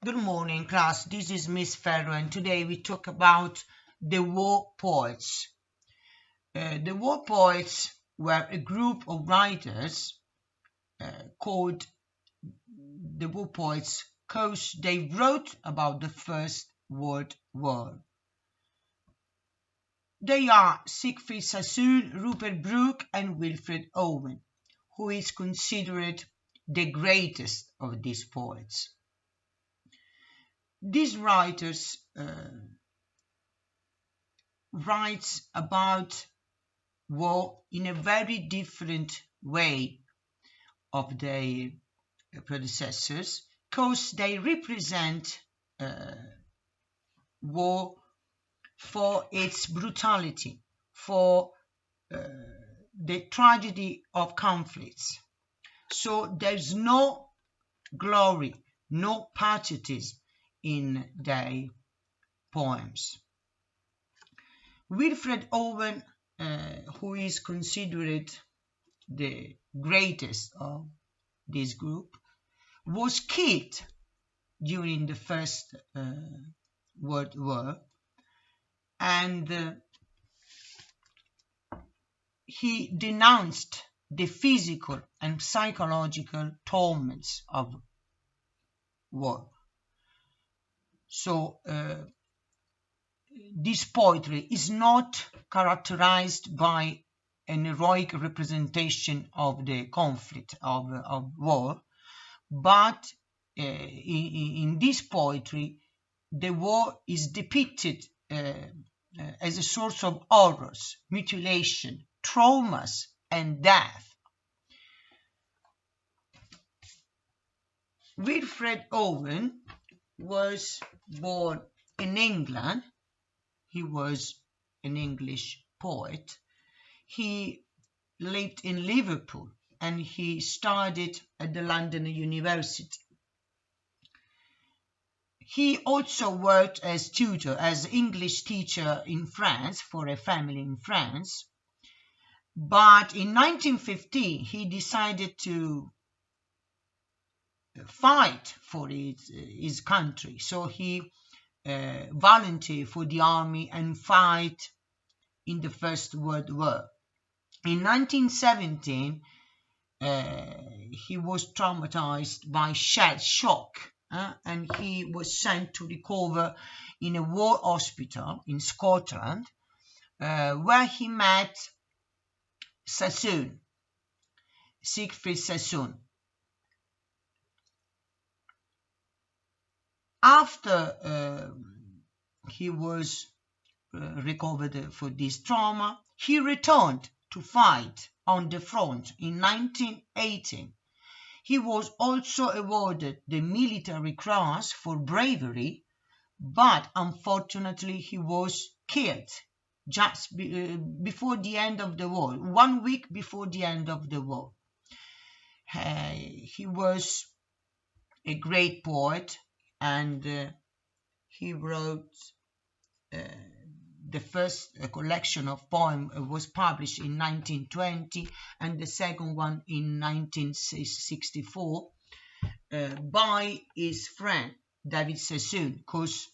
Good morning, class. This is Miss Ferro, and today we talk about the war poets. The war poets were a group of writers called the war poets because they wrote about the First World War. They are Siegfried Sassoon, Rupert Brooke, and Wilfred Owen, who is considered the greatest of these poets. These writers write about war in a very different way of their predecessors because they represent war for its brutality, for the tragedy of conflicts. So there's no glory, no patriotism in their poems. Wilfred Owen, who is considered the greatest of this group, was killed during the First World War, and he denounced the physical and psychological torments of war. So this poetry is not characterized by an heroic representation of the conflict of war, but in this poetry, the war is depicted as a source of horrors, mutilation, traumas, and death. Wilfred Owen was born in England. He was an English poet. He lived in Liverpool and he studied at the London University. He also worked as tutor, as English teacher in France for a family in France. But in 1915, he decided to fight for his country. So he volunteered for the army and fight in the First World War. In 1917, he was traumatized by shell shock and he was sent to recover in a war hospital in Scotland where he met Sassoon, Siegfried Sassoon. After he was recovered for this trauma, he returned to fight on the front in 1918. He was also awarded the Military Cross for bravery, but unfortunately he was killed just before the end of the war, 1 week before the end of the war. He was a great poet and he wrote the first collection of poems was published in 1920 and the second one in 1964 by his friend David Sassoon, because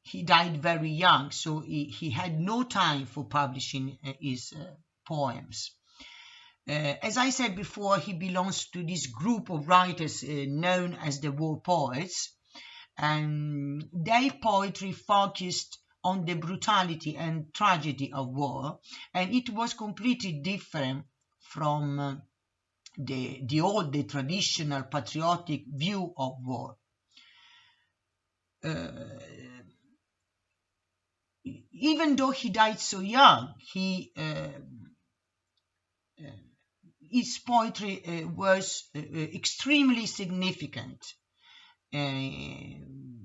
he died very young, so he had no time for publishing his poems. As I said before, he belongs to this group of writers known as the war poets, and their poetry focused on the brutality and tragedy of war, and it was completely different from the traditional patriotic view of war. Even though he died so young, his poetry was extremely significant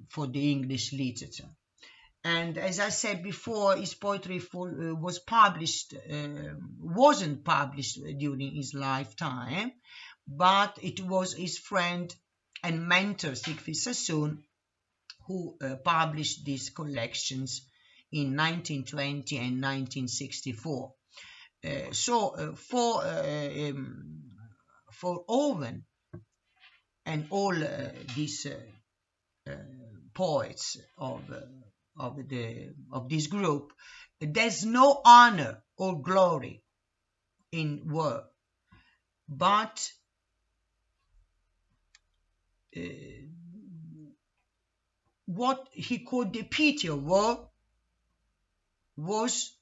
for the English literature. And as I said before, his poetry wasn't published during his lifetime, but it was his friend and mentor Siegfried Sassoon who published these collections in 1920 and 1964. For Owen, and all these poets of this group, there's no honor or glory in war, but what he called the pity of war was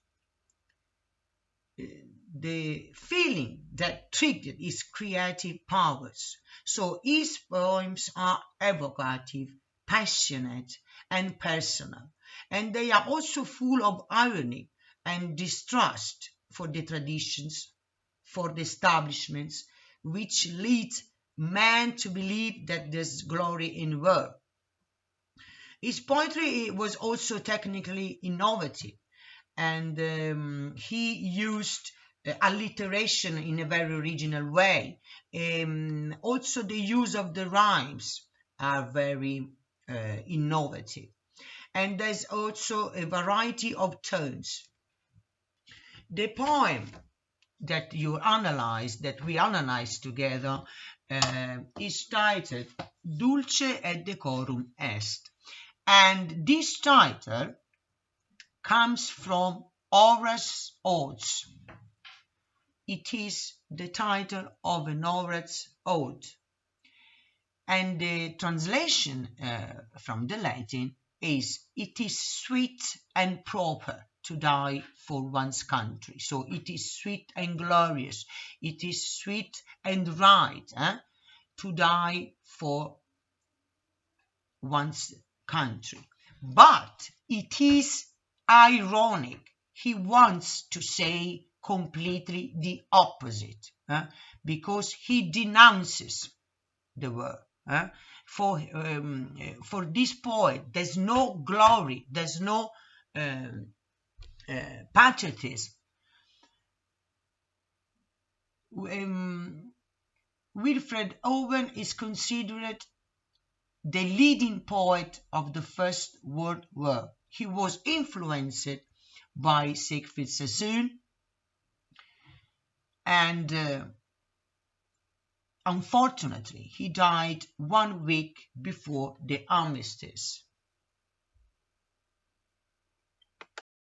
the feeling that triggered his creative powers. So his poems are evocative, passionate, and personal, and they are also full of irony and distrust for the traditions, for the establishments, which lead man to believe that there's glory in war. His poetry was also technically innovative, and he used alliteration in a very original way. Also, the use of the rhymes are very innovative, and there's also a variety of tones. The poem that we analyze together, is titled Dulce et Decorum Est, and this title comes from Horace's Odes. It is the title of an Horace ode, and the translation from the Latin is, "It is sweet and proper to die for one's country." So it is sweet and glorious, it is sweet and right to die for one's country. But it is ironic. He wants to say completely the opposite, because he denounces the war. For this poet, there's no glory, there's no patriotism. Wilfred Owen is considered the leading poet of the First World War. He was influenced by Siegfried Sassoon, and unfortunately he died 1 week before the armistice.